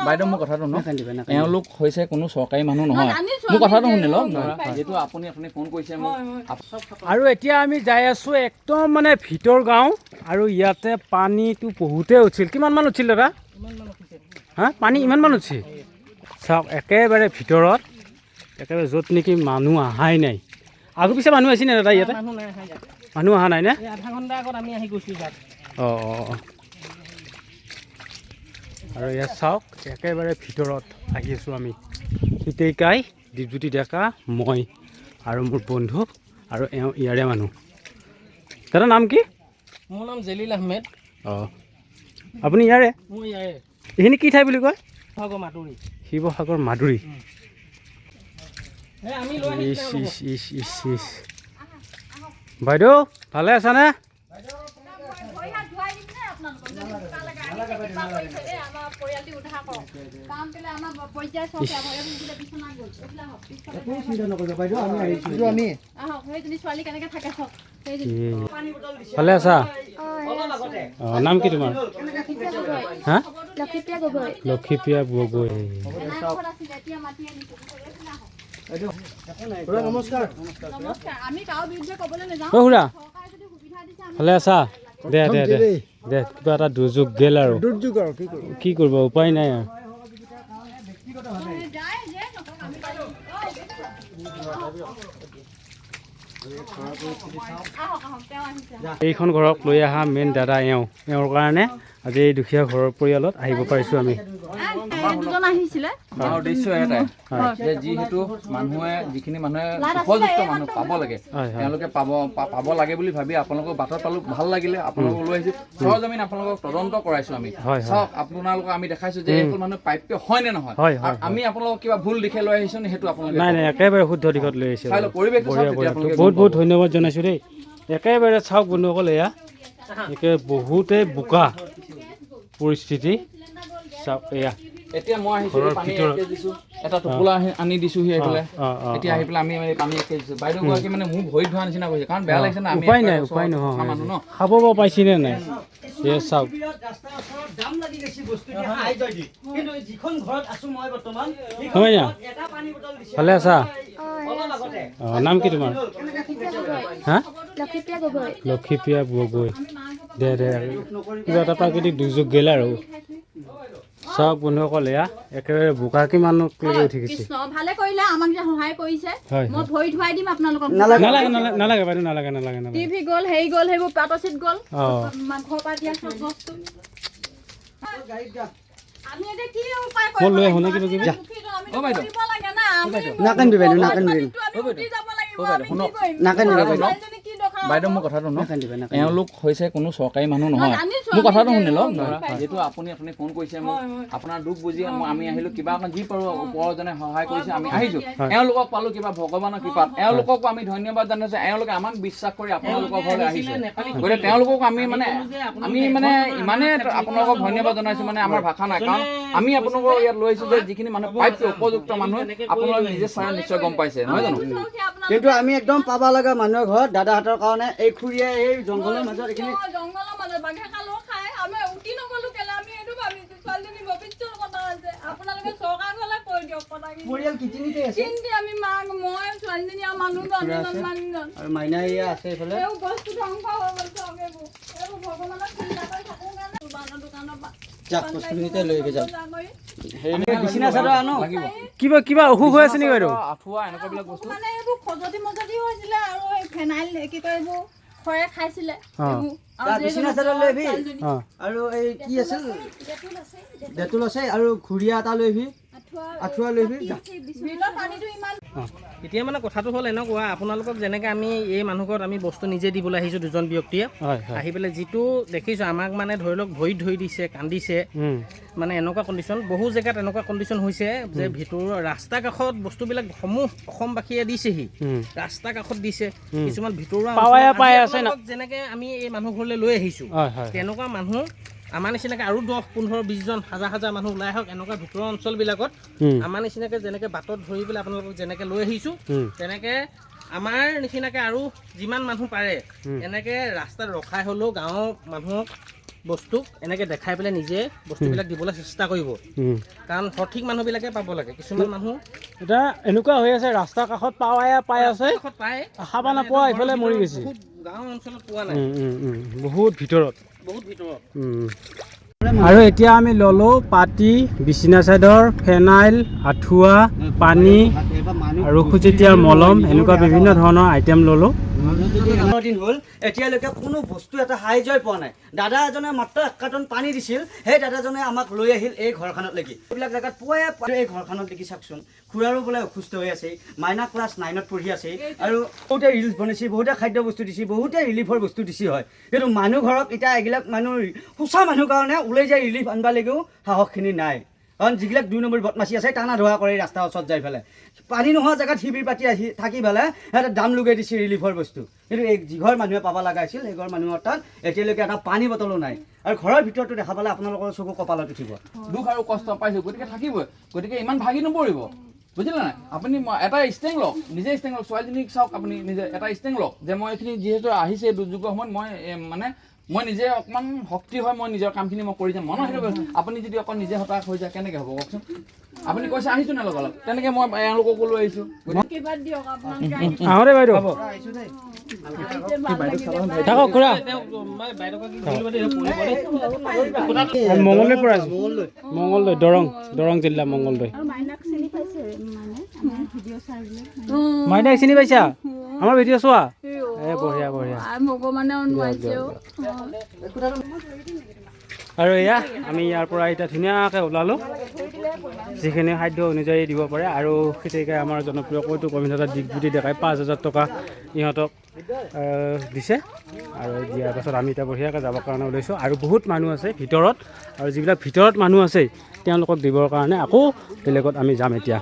বাইদেউ মোৰ কথাটো এওঁলোক হৈছে কোনো চৰকাৰী মানুহ নহয় মোৰ কথাটো শুনি লওক যেহেতু আপুনি ফোন কৰিছে আৰু এতিয়া আমি যাই আছো একদম মানে ভিতৰ গাঁও আৰু ইয়াতে পানীটো বহুতে উঠিল কিমান মান উঠিল দাদা হা পানী ইমান মান উঠিল চাওক একেবাৰে ভিতৰত একেবাৰে য'ত নেকি মানুহ অহাই নাই আগু পিছে মানুহ আহিছে নে দাদা ইয়াতে মানুহ অহা নাই নে আধা ঘণ্টা আগত আমি আহি গৈছোঁ তাত আৰু ইয়াত চাওক একেবাৰে ভিতৰত আহি আছোঁ আমি হিতেইকাই দীপজ্যোতি ডেকা মই আৰু মোৰ বন্ধু আৰু এওঁ ইয়াৰে মানুহ দাদা নাম কি মোৰ নাম জেলিল আহমেদ আপুনি ইয়াৰে মোৰ ইয়াৰে এইখিনি কি ঠাই বুলি কয় শিৱসাগৰ মাদুৰী শিৱসাগৰ মাদুৰী আমি বাইদেউ ভালে আছানে ভালে আছা নাম কি তোমাৰ হা লক্ষীপ্ৰিয়া গগৈ খুৰা ভালে আছা দে দে দে দে কিবা এটা দুৰ্যোগ গেল আৰু কি কৰিব উপায় নাই আৰু এইখন ঘৰক লৈ অহা মেইন দাদা এওঁৰ কাৰণে আজি এই দুখীয়া ঘৰৰ পৰিয়ালত আহিব পাৰিছোঁ আমি উদ্দেশ্য এটাই যে যিহেতু যিখিনি মানুহে উপযুক্ত মানুহ পাব লাগে তেওঁলোকে পাব লাগে বুলি ভাবি আপোনালোকক বাটত পালোঁ ভাল লাগিলে আপোনালোকক লৈ আহিছোঁ সৰজমিন আপোনালোকক তদন্ত কৰাইছোঁ আমি চাওক আপোনালোকক আমি দেখাইছোঁ যে এইসকল মানুহ প্ৰাপ্য হয় নে নহয় আমি আপোনালোকক কিবা ভুল দিশে লৈ আহিছোঁ নে সেইটো আপোনালোকে নাই নাই একেবাৰে শুদ্ধ দিশত লৈ আহিছে বহুত বহুত ধন্যবাদ জনাইছোঁ দেই একেবাৰে চাওক বন্ধুসকল এয়া একেবাৰে বহুতেই বোকা পৰিস্থিতি চাওক এয়া এতিয়া মই আহিছোঁ পানী দিছোঁ এটা টোপোলা আনি দিছোঁহি এইফালে এতিয়া আহি পেলাই আমি পানী একে দিছোঁ বাইদেউ গৰাকী মানে মোৰ ভৰিত ধোৱা নিচিনা কৰিছে কাৰণ বেয়া লাগিছে না উপায় নহয় মানুহ ন খাব পাইছিলে নাই এয়া চাওক হয় না ভালে আছা নাম কি তোমাৰ হা লক্ষীপ্ৰিয়া গগৈ দে দে কিবা এটা প্ৰাকৃতিক দুৰ্যোগ গেল আৰু চাওক বন্ধুসকল এয়া একেবাৰে বোকা কিমানক লৈকে উঠি গৈছে ভালে কৰিলে আমাক যে সহায় কৰিছে মই ভৰি ধুৱাই দিম আপোনালোকক নালাগে বাইদেউ নালাগে টিভি গ'ল হেৰি গ'ল সেইবোৰ পাতচিত গ'ল ঘৰ পৰা দিয়া চব বস্তু আমি এতিয়া কি উপায় মই লৈ আহোঁ নে কিবা কিবি কৰিব লাগে না নাকান্দিবি বাইদেউ বাইদেউ মোৰ কথাটো এওঁলোক হৈছে কোনো চৰকাৰী মানুহ নহয় মোৰ কথাটো শুনি লওক যিহেতু আপুনি ফোন কৰিছে মোক আপোনাৰ দুখ বুজি আমি আহিলোঁ কিবা অকণ যি পাৰোঁ ওপৰজনে সহায় কৰিছে আমি আহিছোঁ এওঁলোকক পালোঁ কিবা ভগৱানৰ কৃপাত এওঁলোককো আমি ধন্যবাদ জনাইছোঁ এওঁলোকে আমাক বিশ্বাস কৰি আপোনালোকৰ ঘৰলৈ আহিছে গতিকে তেওঁলোকক আমি ইমানেই আপোনালোকক ধন্যবাদ জনাইছোঁ মানে আমাৰ ভাষা নাই কাৰণ আমি আপোনালোকৰ ইয়াত লৈ আহিছোঁ যে যিখিনি মানুহ প্ৰাপ্য উপযুক্ত মানুহ আপোনালোকে নিজে চাই নিশ্চয় গম পাইছে নহয় জানো কিন্তু আমি একদম পাব লগা মানুহৰ ঘৰত দাদাহঁতৰ কাৰণে এই খুৰীয়ে এই জংঘলৰ মাজত এইখিনি জংঘলৰ মাজত বাঘে খালেও খাই আমি উঠি নগলো কেলে আমি এইটো ভাবিছোঁ ছোৱালীজনী ভৱিষ্যতৰ কথা আছে আপোনালোকে চৰকাৰ ঘৰলৈ কৈ দিয়ক কথাখিনি পৰিয়াল কিটিনিতে আছে কিন্তু আমি মই ছোৱালীজনী আৰু মানুহজন আৰু মাইনা ইয়া আছে এইফালে এই বস্তু ধ্বংস হৈ গ'ল চব এইবোৰ ভগৱানক চিন্তা কৰি থাকোঁ কাৰণে দোকানৰ পৰা যাক বস্তুখিনিতে লৈ যাওক বিচনা চাদৰ আনো কিবা অসুখ হৈ আছে নেকি বাইদেউ আঁঠুৱা এনেকুৱাবিলাক বস্তু মানে এইবোৰ খজতি মজতি হৈছিলে আৰু এই ফেনাইল কি কয় এইবোৰ খৰে খাইছিলে বিচনা চাদৰ লৈ আহিবি আৰু এই কি আছিল ডেটল আছে আৰু ঘূৰিয়া এটা লৈ আহিবি আঁঠুৱা লৈ আহিবি পানীটো ইমান এতিয়া মানে কথাটো হ'ল এনেকুৱা আপোনালোকক যেনেকৈ আমি এই মানুহঘৰত আমি বস্তু নিজে দিবলৈ আহিছোঁ দুজন ব্যক্তিয়ে আহি পেলাই যিটো দেখিছোঁ আমাক মানে ধৰি লওক ভৰিত ধৰি দিছে কান্দিছে মানে এনেকুৱা কণ্ডিশ্যন বহু জেগাত এনেকুৱা কণ্ডিশ্যন হৈছে যে ভিতৰৰ ৰাস্তা কাষত বস্তুবিলাক সমূহ অসমবাসীয়ে দিছেহি ৰাস্তা কাষত দিছে কিছুমান ভিতৰুৱা যেনেকৈ আমি এই মানুহ ঘৰলৈ লৈ আহিছোঁ তেনেকুৱা মানুহ আমাৰ নিচিনাকৈ আৰু 10-15-20জন হাজাৰ মানুহ ওলাই আহক এনেকুৱা ভিতৰুৱা অঞ্চলবিলাকত আমাৰ নিচিনাকৈ যেনেকৈ বাটত ধৰি পেলাই আপোনালোকক যেনেকৈ লৈ আহিছোঁ তেনেকৈ আমাৰ নিচিনাকৈ আৰু যিমান মানুহ পাৰে এনেকৈ ৰাস্তাত ৰখাই হ'লেও গাঁৱৰ মানুহক বস্তুক এনেকৈ দেখাই পেলাই নিজে বস্তুবিলাক দিবলৈ চেষ্টা কৰিব কাৰণ সঠিক মানুহবিলাকে পাব লাগে কিছুমান মানুহ এতিয়া এনেকুৱা হৈ আছে ৰাস্তাৰ কাষত পাই আছে পায় খাব নাপোৱা এইফালে মৰি গৈছে গাঁও অঞ্চলত পোৱা নাই বহুত ভিতৰত বহুত আৰু এতিয়া আমি ল'লোঁ পাতি বিচনা চাদৰ ফেনাইল আঁঠুৱা পানী আৰু খুচেতীয়াৰ মলম এনেকুৱা বিভিন্ন ধৰণৰ আইটেম ল'লোঁ দিন হ'ল এতিয়ালৈকে কোনো বস্তু এটা সাহায্যই পোৱা নাই দাদা এজনে মাত্ৰ 1 কাৰ্টন পানী দিছিল সেই দাদাজনে আমাক লৈ আহিল এই ঘৰখনত লাগি এইবিলাক জেগাত পুৱাই এই ঘৰখনত দেখি চাওকচোন খুৰাৰো বোলে অসুস্থ হৈ আছে মাইনা ক্লাছ 9ত পঢ়ি আছে আৰু বহুতে ৰিলিফ বনাইছে বহুতে খাদ্য বস্তু দিছে বহুতে ৰিলিফৰ বস্তু দিছে হয় কিন্তু মানুহ ঘৰক এতিয়া এইবিলাক মানুহ সঁচা মানুহ কাৰণে ওলাই যায় ৰিলিফ আনবালৈকেও সাহসখিনি নাই কাৰণ যিবিলাক 2 নম্বৰ বদমাচি আছে টানা ধোৱা কৰি ৰাস্তাৰ ওচৰত যাই পেলাই পানী নোহোৱা জেগাত শিবিৰ পাতি থাকি পেলাই সিহঁতে দাম লগাই দিছে ৰিলিফৰ বস্তু কিন্তু এই যিঘৰ মানুহে পাব লগা আছিল সেইঘৰ মানুহৰ তাত এতিয়ালৈকে এটা পানী বটলো নাই আৰু ঘৰৰ ভিতৰতো দেখা পালে আপোনালোকৰ চকু কপালত উঠিব দুখ আৰু কষ্ট পাইছোঁ গতিকে থাকিবই গতিকে ইমান ভাগি নপৰিব বুজিলে নাই আপুনি এটা ষ্টেং লওক নিজে ষ্টেং লওক ছোৱালীজনীক চাওক আপুনি নিজে এটা ষ্টেং লওক যে মই এইখিনি যিহেতু আহিছে দুৰ্যোগৰ সময়ত মই নিজে অকণমান শক্তি হয় মই নিজৰ কামখিনি মই কৰি যাম মনৰ সেইটো আপুনি যদি অকণ নিজে হতাশ হৈ যায় কেনেকৈ হ'ব কওকচোন আপুনি কৈছে আহিছোঁ নে লগত তেনেকৈ মই এওঁলোককো লৈ আহিছোঁ আহোঁতে বাইদেউ থাকক খুৰা মংগলদৈৰ পৰা মংগলদৈ দৰং জিলা মংগলদৈ মাইনাক চিনি পাইছা আমাৰ ভিডিঅ' চোৱা বঢ়িয়া আৰু এয়া আমি ইয়াৰ পৰা এতিয়া ধুনীয়াকৈ ওলালোঁ যিখিনি খাদ্য অনুযায়ী দিব পাৰে আৰু সেইটোকে আমাৰ জনপ্ৰিয় কৌতুক অভিনেতা দিগবুটি ডেকাই 5,000 টকা ইহঁতক দিছে আৰু দিয়াৰ পাছত আমি এতিয়া বঢ়িয়াকৈ যাবৰ কাৰণে ওলাইছোঁ আৰু বহুত মানুহ আছে ভিতৰত আৰু যিবিলাক ভিতৰত মানুহ আছে তেওঁলোকক দিবৰ কাৰণে আকৌ বেলেগত আমি যাম এতিয়া